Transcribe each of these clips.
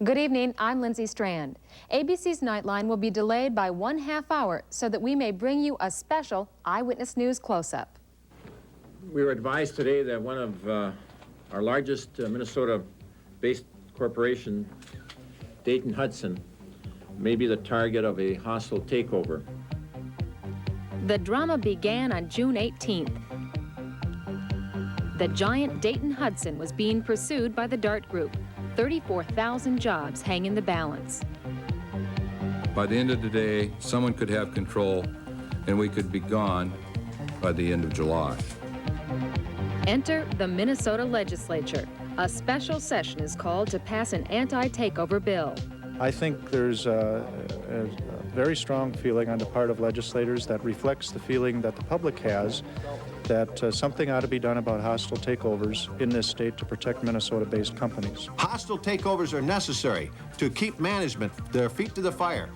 Good evening, I'm Lindsay Strand. ABC's Nightline will be delayed by 1/2 hour so that we may bring you a special Eyewitness News close-up. We were advised today that one of our largest Minnesota-based corporation, Dayton Hudson, may be the target of a hostile takeover. The drama began on June 18th. The giant Dayton Hudson was being pursued by the DART Group. 34,000 jobs hang in the balance. By the end of the day, someone could have control, and we could be gone by the end of July. Enter the Minnesota legislature. A special session is called to pass an anti-takeover bill. I think there's a very strong feeling on the part of legislators that reflects the feeling that the public has that something ought to be done about hostile takeovers in this state to protect Minnesota-based companies. Hostile takeovers are necessary to keep management their feet to the fire.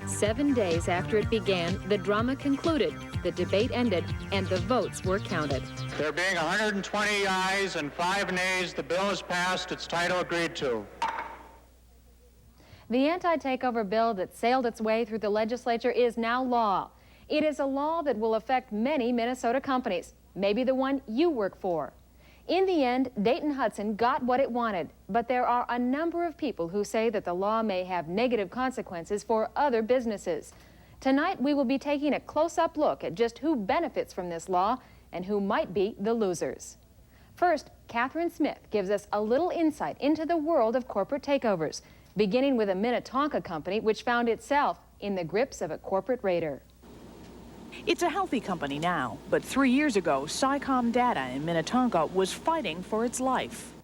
7 days after it began, the drama concluded, the debate ended, and the votes were counted. There being 120 ayes and 5 nays, the bill is passed. Its title agreed to. The anti-takeover bill that sailed its way through the legislature is now law. It is a law that will affect many Minnesota companies, maybe the one you work for. In the end, Dayton Hudson got what it wanted, but there are a number of people who say that the law may have negative consequences for other businesses. Tonight, we will be taking a close-up look at just who benefits from this law and who might be the losers. First, Catherine Smith gives us a little insight into the world of corporate takeovers, beginning with a Minnetonka company which found itself in the grips of a corporate raider. It's a healthy company now, but 3 years ago, SciComm Data in Minnetonka was fighting for its life.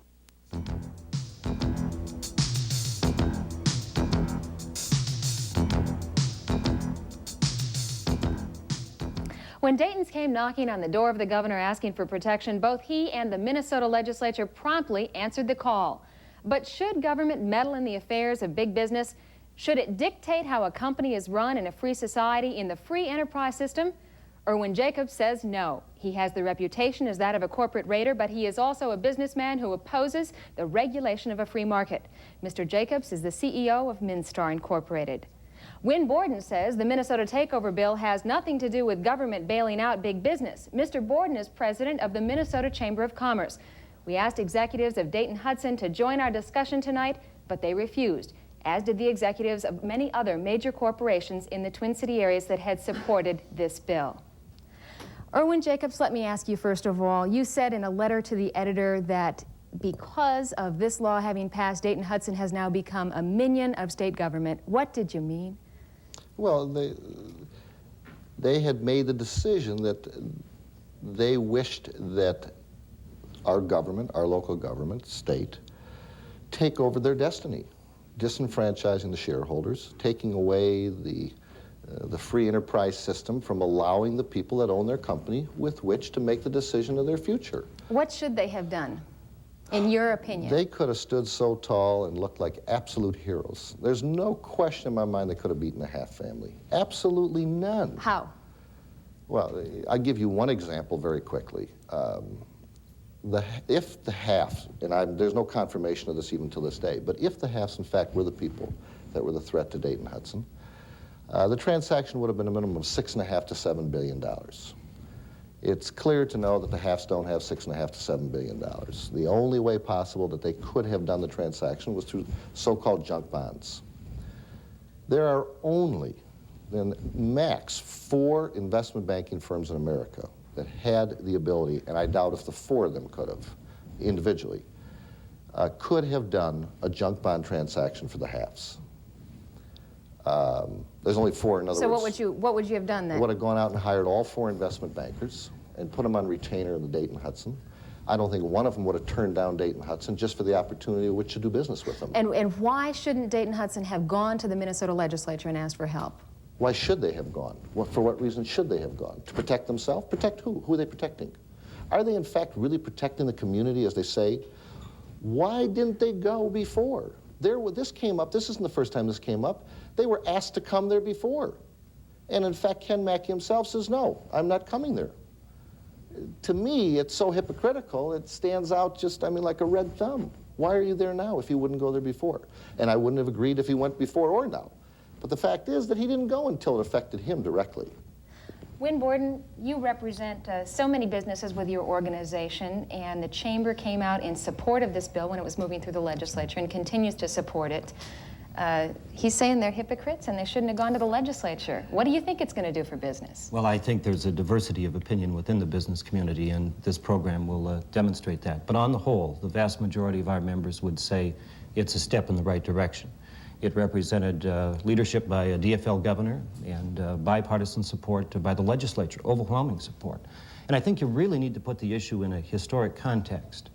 When Dayton's came knocking on the door of the governor asking for protection, both he and the Minnesota legislature promptly answered the call. But should government meddle in the affairs of big business? Should it dictate how a company is run in a free society in the free enterprise system? Erwin Jacobs says no. He has the reputation as that of a corporate raider, but he is also a businessman who opposes the regulation of a free market. Mr. Jacobs is the CEO of Minstar Incorporated. Win Borden says the Minnesota takeover bill has nothing to do with government bailing out big business. Mr. Borden is president of the Minnesota Chamber of Commerce. We asked executives of Dayton Hudson to join our discussion tonight, but they refused, as did the executives of many other major corporations in the Twin City areas that had supported this bill. Erwin Jacobs, let me ask you first of all, you said in a letter to the editor that because of this law having passed, Dayton Hudson has now become a minion of state government. What did you mean? Well, they had made the decision that they wished that our government, our local government, state, take over their destiny, disenfranchising the shareholders, taking away the free enterprise system from allowing the people that own their company with which to make the decision of their future. What should they have done, in your opinion? They could have stood so tall and looked like absolute heroes. There's no question in my mind they could have beaten the Half family. Absolutely none. How? Well, I'll give you one example very quickly. If the Halfs, and there's no confirmation of this even to this day, but if the Halfs in fact were the people that were the threat to Dayton Hudson, the transaction would have been a minimum of $6.5 to $7 billion. It's clear to know that the Halfs don't have $6.5 to $7 billion. The only way possible that they could have done the transaction was through so-called junk bonds. There are only, max, 4 investment banking firms in America that had the ability, and I doubt if the 4 of them could have, individually, could have done a junk bond transaction for the Halfs. There's only 4, in other words. So what would you have done then? I would have gone out and hired all 4 investment bankers and put them on retainer in the Dayton Hudson. I don't think one of them would have turned down Dayton Hudson just for the opportunity of which to do business with them. And why shouldn't Dayton Hudson have gone to the Minnesota legislature and asked for help? Why should they have gone? For what reason should they have gone? To protect themselves? Protect who? Who are they protecting? Are they in fact really protecting the community as they say? Why didn't they go before? This came up, this isn't the first time this came up. They were asked to come there before. And in fact, Ken Mackey himself says, no, I'm not coming there. To me, it's so hypocritical, it stands out just, like a red thumb. Why are you there now if you wouldn't go there before? And I wouldn't have agreed if he went before or now. But the fact is that he didn't go until it affected him directly. Wynn Borden, you represent so many businesses with your organization, and the Chamber came out in support of this bill when it was moving through the legislature and continues to support it. He's saying they're hypocrites and they shouldn't have gone to the legislature. What do you think it's going to do for business? Well, I think there's a diversity of opinion within the business community, and this program will demonstrate that. But on the whole, the vast majority of our members would say it's a step in the right direction. It represented leadership by a DFL governor and bipartisan support by the legislature, overwhelming support. And I think you really need to put the issue in a historic context.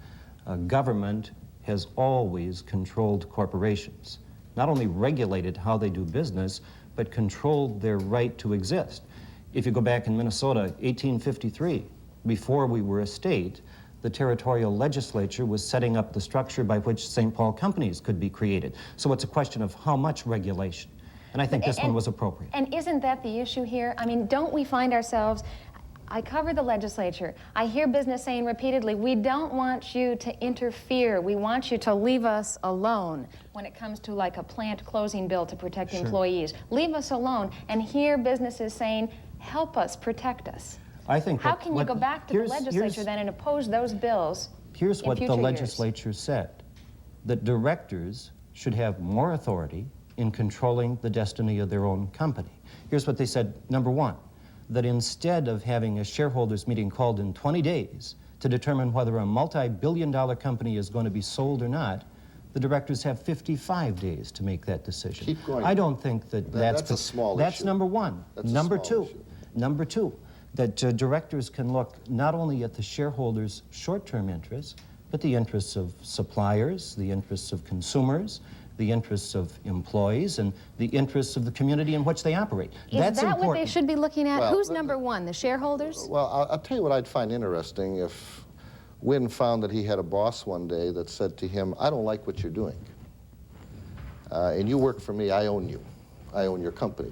Government has always controlled corporations, not only regulated how they do business, but controlled their right to exist. If you go back in Minnesota, 1853, before we were a state, the territorial legislature was setting up the structure by which St. Paul companies could be created. So it's a question of how much regulation. And I think this one was appropriate. And isn't that the issue here? I mean, don't we find ourselves, I cover the legislature, I hear business saying repeatedly, we don't want you to interfere, we want you to leave us alone when it comes to like a plant closing bill to protect employees. Leave us alone. And hear businesses saying, help us, protect us. I think how can you go back to the legislature then and oppose those bills? Here's what the years? legislature said, that directors should have more authority in controlling the destiny of their own company. Here's what they said. Number one, that instead of having a shareholders meeting called in 20 days to determine whether a multi-billion-dollar company is going to be sold or not, the directors have 55 days to make that decision. Keep going. I don't think that's a small That's issue. number one. That's number a small two. issue. Number two, that directors can look not only at the shareholders' short-term interests, but the interests of suppliers, the interests of consumers, the interests of employees, and the interests of the community in which they operate. That's important. what they should be looking at? Well, Who's number one, the shareholders? Well, I'll tell you what I'd find interesting if Wynn found that he had a boss one day that said to him, I don't like what you're doing. And you work for me, I own you. I own your company.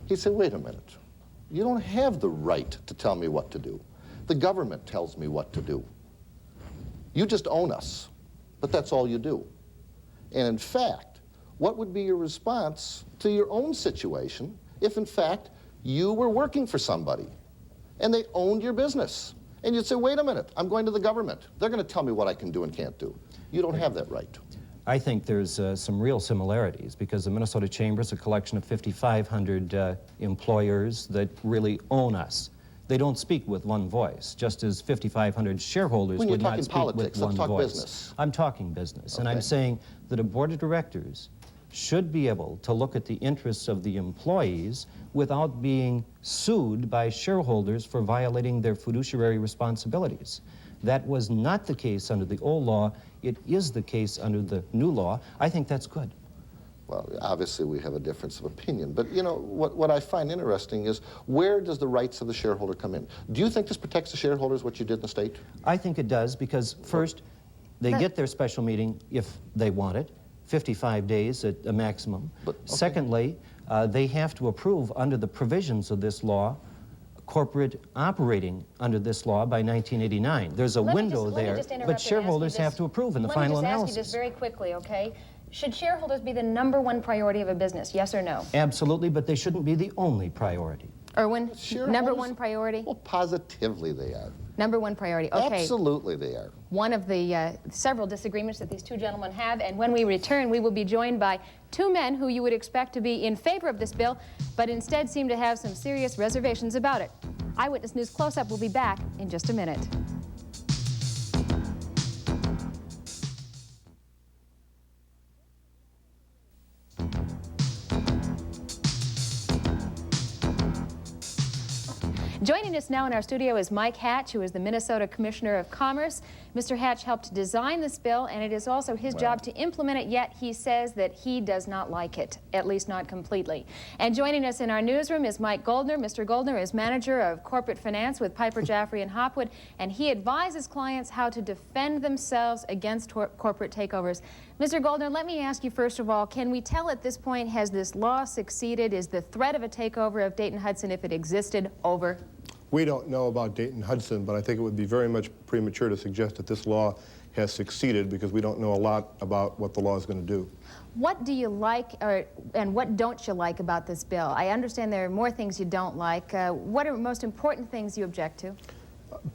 He said, wait a minute. You don't have the right to tell me what to do. The government tells me what to do. You just own us, but that's all you do. And in fact, what would be your response to your own situation if in fact you were working for somebody and they owned your business? And you'd say, wait a minute, I'm going to the government. They're going to tell me what I can do and can't do. You don't have that right. I think there's some real similarities because the Minnesota Chamber is a collection of 5,500 employers that really own us. They don't speak with one voice, just as 5,500 shareholders When you're would not talking speak politics, with one let's talk voice. business. I'm talking business, and Okay. I'm saying that a board of directors should be able to look at the interests of the employees without being sued by shareholders for violating their fiduciary responsibilities. That was not the case under the old law. It is the case under the new law. I think that's good. Well, obviously we have a difference of opinion, but you know, what I find interesting is where does the rights of the shareholder come in? Do you think this protects the shareholders, what you did in the state? I think it does because first, they get their special meeting if they want it, 55 days at a maximum. But, okay. Secondly, they have to approve under the provisions of this law corporate operating under this law by 1989. There's a window there, but shareholders have to approve in the final analysis. Let me just ask you this very quickly, okay? Should shareholders be the number one priority of a business, yes or no? Absolutely, but they shouldn't be the only priority. Erwin, Shareholders- number one priority? Well, positively they are. Number one priority, okay. Absolutely they are. One of the several disagreements that these two gentlemen have, and when we return, we will be joined by two men who you would expect to be in favor of this bill, but instead seem to have some serious reservations about it. Eyewitness News Close-Up will be back in just a minute. Joining us now in our studio is Mike Hatch, who is the Minnesota Commissioner of Commerce. Mr. Hatch helped design this bill, and it is also his job to implement it, yet he says that he does not like it, at least not completely. And joining us in our newsroom is Mike Goldner. Mr. Goldner is Manager of Corporate Finance with Piper Jaffray and Hopwood, and he advises clients how to defend themselves against corporate takeovers. Mr. Goldner, let me ask you first of all, can we tell at this point, has this law succeeded? Is the threat of a takeover of Dayton Hudson, if it existed, over? We don't know about Dayton Hudson, but I think it would be very much premature to suggest that this law has succeeded because we don't know a lot about what the law is going to do. What do you like and what don't you like about this bill? I understand there are more things you don't like. What are the most important things you object to?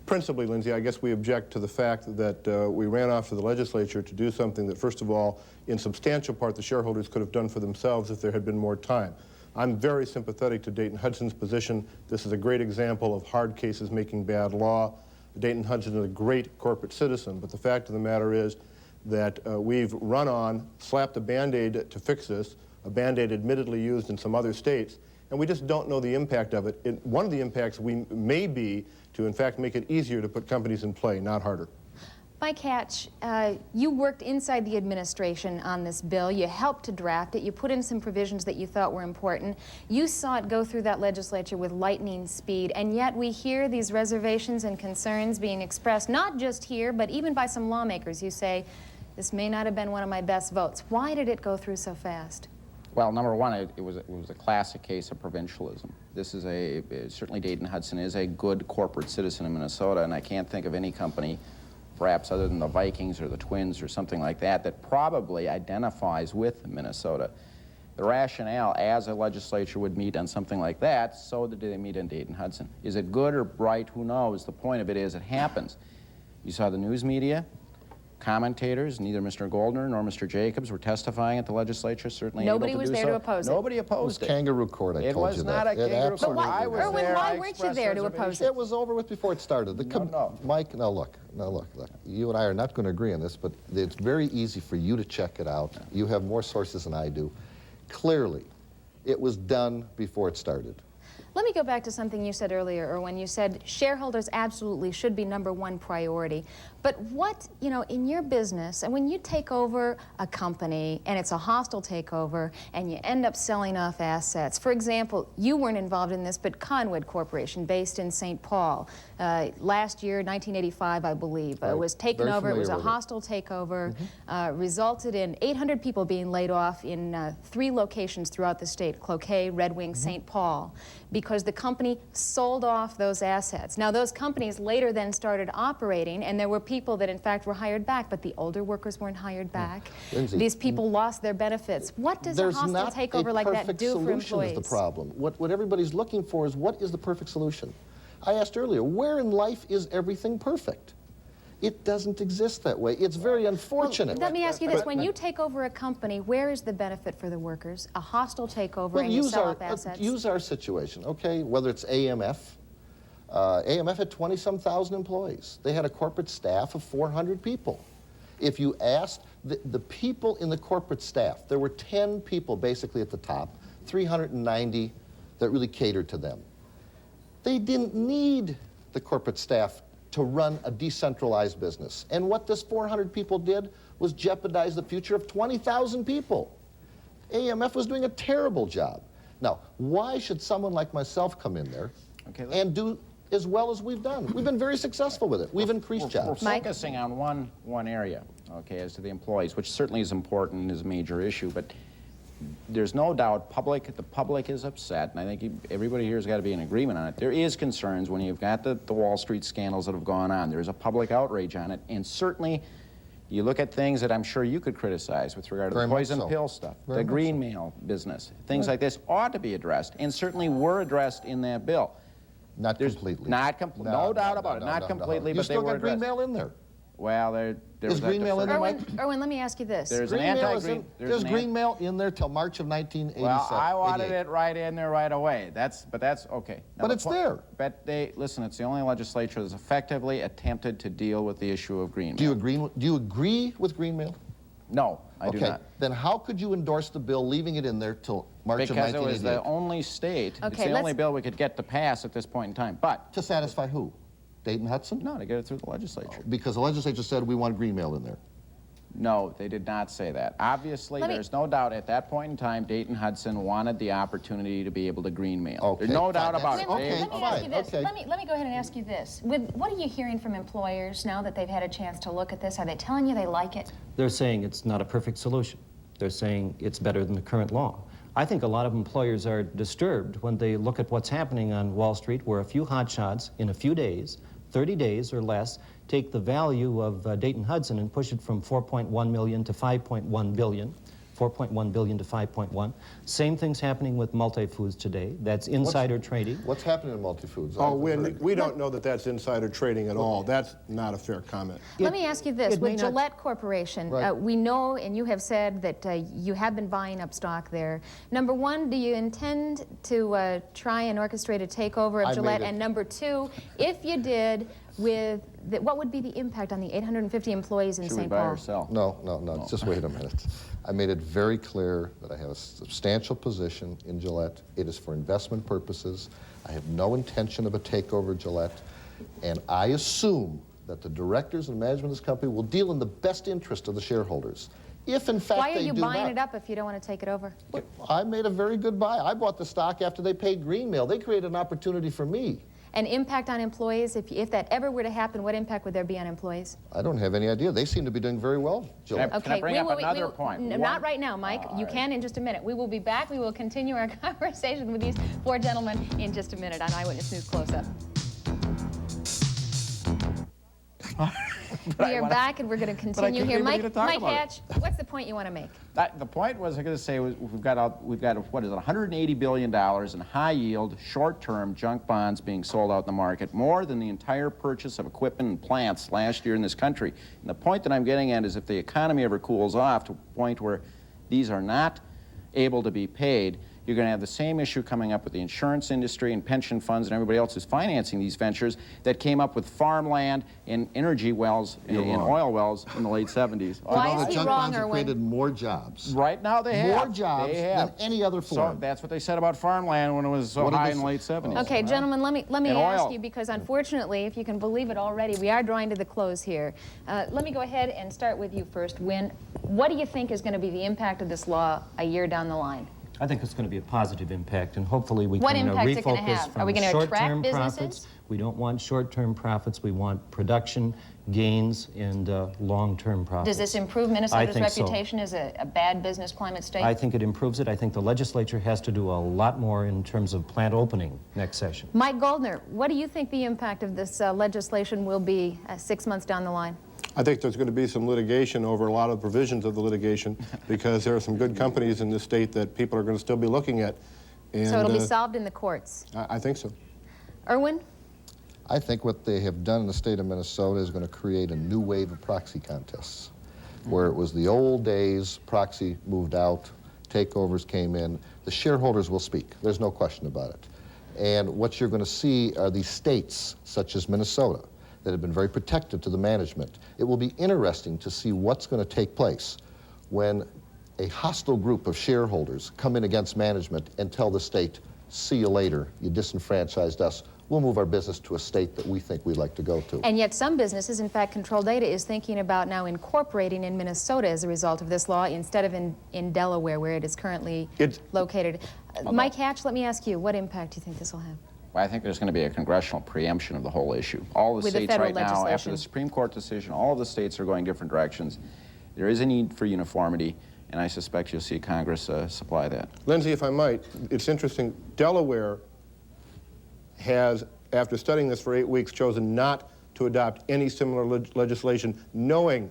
Principally, Lindsay, I guess we object to the fact that we ran off to the legislature to do something that, first of all, in substantial part, the shareholders could have done for themselves if there had been more time. I'm very sympathetic to Dayton Hudson's position. This is a great example of hard cases making bad law. Dayton Hudson is a great corporate citizen, but the fact of the matter is that we've run on, slapped a Band-Aid to fix this, a Band-Aid admittedly used in some other states, and we just don't know the impact of it. One of the impacts may be to, in fact, make it easier to put companies in play, not harder. Mike Hatch, you worked inside the administration on this bill. You helped to draft it. You put in some provisions that you thought were important. You saw it go through that legislature with lightning speed, and yet we hear these reservations and concerns being expressed, not just here, but even by some lawmakers who say, this may not have been one of my best votes. Why did it go through so fast? Well, number one, it was a classic case of provincialism. This is certainly Dayton Hudson is a good corporate citizen in Minnesota, and I can't think of any company, perhaps other than the Vikings or the Twins or something like that, that probably identifies with Minnesota. The rationale as a legislature would meet on something like that, so did they meet in Dayton Hudson. Is it good or right? Who knows? The point of it is it happens. You saw the news media, commentators, neither Mr. Goldner nor Mr. Jacobs were testifying at the legislature, certainly Nobody able to was do there so. to oppose it. Nobody opposed it. It was kangaroo court, I told you that. It was not a kangaroo court. I was Erwin, there. why weren't you there to oppose it? It was over with before it started. Mike, now look. You and I are not going to agree on this, but it's very easy for you to check it out. You have more sources than I do. Clearly, it was done before it started. Let me go back to something you said earlier, Erwin. You said shareholders absolutely should be #1 priority. But what, in your business, and when you take over a company and it's a hostile takeover and you end up selling off assets, for example, you weren't involved in this, but Conwood Corporation, based in St. Paul, last year, 1985, I believe, was taken over. It was a hostile takeover, resulted in 800 people being laid off in 3 locations throughout the state, Cloquet, Red Wing, St. Paul, because the company sold off those assets. Now, those companies later then started operating, and there were people that, in fact, were hired back, but the older workers weren't hired back. Lindsay, these people lost their benefits. What does a hostile takeover like that do for employees? There's not a perfect solution is the problem. What everybody's looking for is what is the perfect solution? I asked earlier, where in life is everything perfect? It doesn't exist that way. It's very unfortunate. Let me ask you this. When you take over a company, where is the benefit for the workers? A hostile takeover and you sell off assets? Use our situation, okay? Whether it's AMF. AMF had 20-some thousand employees. They had a corporate staff of 400 people. If you asked the people in the corporate staff, there were 10 people basically at the top, 390 that really catered to them. They didn't need the corporate staff to run a decentralized business. And what this 400 people did was jeopardize the future of 20,000 people. AMF was doing a terrible job. Now, why should someone like myself come in there and do as well as we've done? We've been very successful with it. We've increased jobs. We're focusing on one area, as to the employees, which certainly is important and is a major issue, but there's no doubt the public is upset, and I think everybody here has got to be in agreement on it. There is concerns when you've got the Wall Street scandals that have gone on. There's a public outrage on it, and certainly you look at things that I'm sure you could criticize with regard to the poison pill stuff, the green mail business, things like this ought to be addressed, and certainly were addressed in that bill. Not completely. No doubt about it. Not completely, but they were addressed. You still got green mail in there. Well, is green mail in there, Mike? Erwin, let me ask you this. There's green mail in there till March of 1987. Well, I wanted it right in there right away. But that's okay. But it's there. But listen, it's the only legislature that's effectively attempted to deal with the issue of green mail. Do you agree with green mail? No, I do not. Then how could you endorse the bill leaving it in there till March of 1988? Because it was the only state. It's the only bill we could get to pass at this point in time. But to satisfy who? Dayton Hudson? No, to get it through the legislature. Because the legislature said we want green mail in there. No, they did not say that. Obviously, there's no doubt at that point in time, Dayton Hudson wanted the opportunity to be able to green mail. Okay, there's no doubt about it. Let me ask you this. Let me go ahead and ask you this. What are you hearing from employers now that they've had a chance to look at this? Are they telling you they like it? They're saying it's not a perfect solution. They're saying it's better than the current law. I think a lot of employers are disturbed when they look at what's happening on Wall Street, where a few hotshots in a few days 30 days or less, take the value of Dayton Hudson and push it from 4.1 million to 5.1 billion. 4.1 billion to 5.1. Same thing's happening with multi-foods today. That's insider trading. What's happening in multi-foods? Oh, we don't know that that's insider trading at all. That's not a fair comment. Let me ask you this. With not- Gillette Corporation, Right. we know, and you have said that you have been buying up stock there. Number one, do you intend to try and orchestrate a takeover of I Gillette? made it- And number two, if you did, what would be the impact on the 850 employees in Should we St. buy Paul? or sell? No, just wait a minute. I made it very clear that I have a substantial position in Gillette. It is for investment purposes. I have no intention of a takeover of Gillette, and I assume that the directors and management of this company will deal in the best interest of the shareholders. If, in fact, Why are they you do buying not, it up if you don't want to take it over? I made a very good buy. I bought the stock after they paid Greenmail. They created an opportunity for me. An impact on employees, if that ever were to happen, what impact would there be on employees? I don't have any idea. They seem to be doing very well, Gillette. Can I bring up another point? Not right now, Mike. You can in just a minute. We will be back. We will continue our conversation with these four gentlemen in just a minute on Eyewitness News Close-Up. We are back, and we're going to continue here. Mike Hatch, what's the point you want to make? The point was, I'm going to say, we've got what is it, $180 billion in high-yield, short-term junk bonds being sold out in the market, more than the entire purchase of equipment and plants last year in this country. And the point that I'm getting at is if the economy ever cools off to a point where these are not able to be paid, you're going to have the same issue coming up with the insurance industry and pension funds and everybody else who's financing these ventures that came up with farmland and energy wells and oil wells in the late 70s. Why is The he junk wrong, bonds have Erwin? created more jobs. Right now they have. More jobs They have. than any other So form. that's what they said about farmland when it was so What did high they in the say? late 70s. Okay, gentlemen, let me And ask oil. you, because unfortunately, if you can believe it already, we are drawing to the close here. Let me go ahead and start with you first, Win. What do you think is going to be the impact of this law a year down the line? I think it's going to be a positive impact, and hopefully we What can impact is it gonna refocus have? Are from we gonna attract short-term businesses? profits. We don't want short-term profits. We want production gains and long-term profits. Does this improve Minnesota's think so. reputation as a bad business climate state? I think it improves it. I think the legislature has to do a lot more in terms of plant opening next session. Mike Goldner, what do you think the impact of this legislation will be 6 months down the line? I think there's going to be some litigation over a lot of provisions of the litigation because there are some good companies in this state that people are going to still be looking at. And, So it'll be solved in the courts. I think so. Erwin? I think what they have done in the state of Minnesota is going to create a new wave of proxy contests, where it was the old days, proxy moved out, takeovers came in. The shareholders will speak. There's no question about it. And what you're going to see are these states, such as Minnesota, that have been very protective to the management. It will be interesting to see what's going to take place when a hostile group of shareholders come in against management and tell the state, see you later, you disenfranchised us, we'll move our business to a state that we think we'd like to go to. And yet some businesses, in fact, Control Data is thinking about now incorporating in Minnesota as a result of this law instead of in Delaware, where it is currently located. Mike Hatch, let me ask you, what impact do you think this will have? Well, I think there's going to be a congressional preemption of the whole issue. All the With the states federal right now, after legislation. the Supreme Court decision, all of the states are going different directions. There is a need for uniformity, and I suspect you'll see Congress supply that. Lindsay, if I might, it's interesting. Delaware has, after studying this for 8 weeks, chosen not to adopt any similar legislation, knowing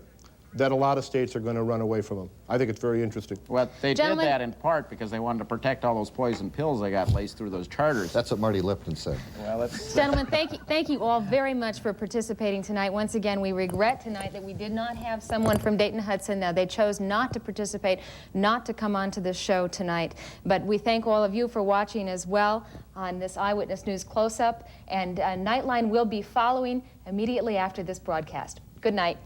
that a lot of states are going to run away from them. I think it's very interesting. Well, they Gentlemen. did that in part because they wanted to protect all those poison pills they got laced through those charters. That's what Marty Lipton said. Well, that's... Gentlemen, thank you all very much for participating tonight. Once again, we regret tonight that we did not have someone from Dayton Hudson. They chose not to participate, not to come on to this show tonight. But we thank all of you for watching as well on this Eyewitness News Close-Up. And Nightline will be following immediately after this broadcast. Good night.